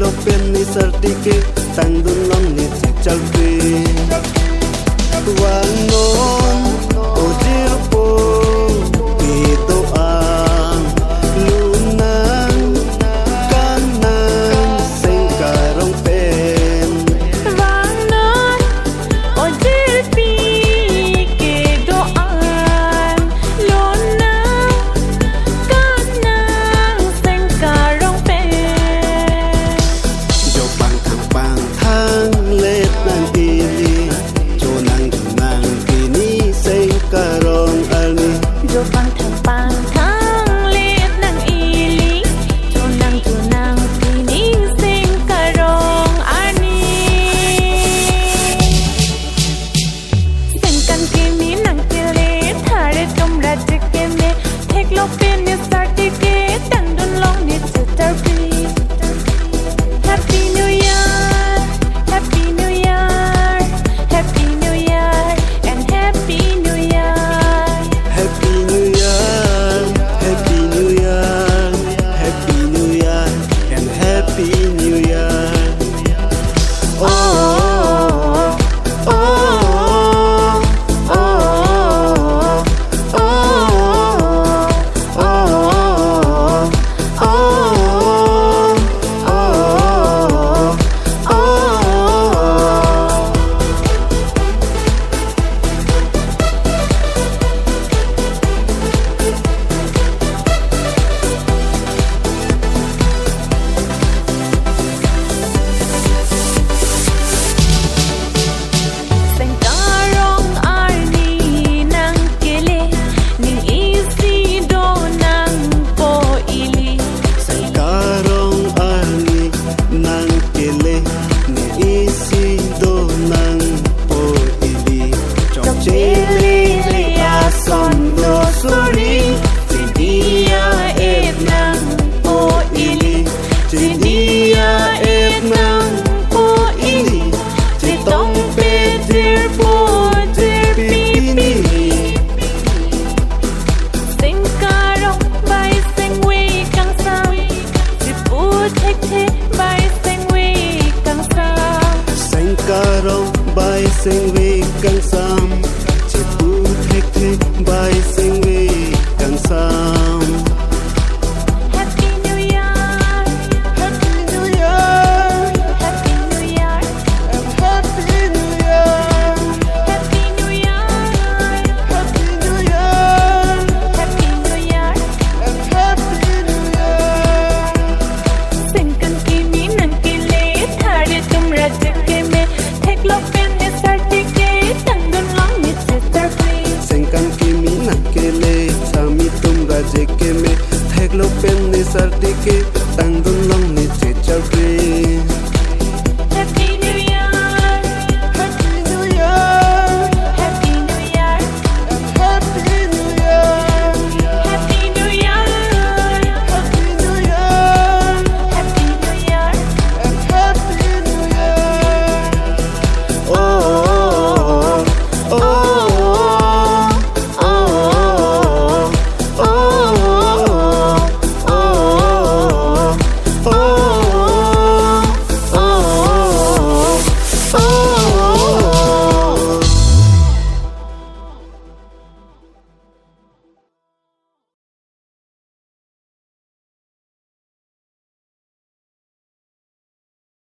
lo pen ni certificate tang dun long ni chal pe wan non o jil po pi to ang lunan kanan sing karong pen wan non o jil pi ke do ang lunan kanan sing karong pen jo bang thang let nang ili jo nang kini sing karong alni jo bang thang let nang ili jo nang kini sing karong ani sing kan kini nang kile thare tumra jike me thek lo pen ni certificate tang dun long ni chitar pi Happy New Year, Happy New Year, Happy New Year, and Happy New Year. Happy New Year, Happy New Year, Happy New Year, and Happy New Year. Oh, oh, oh, oh, oh, oh, Sengkarong arni nang kele, ning isi do nang po ili. karong ani nang kele ni isi do nang po ili chok chili ason do suri dia et nang po ili dia et nang po ili tong pe dir po dir pipini Sengkarong bay seng we kang sa, si pu thek the bay seng we kang sa. Sengkarong bay sing we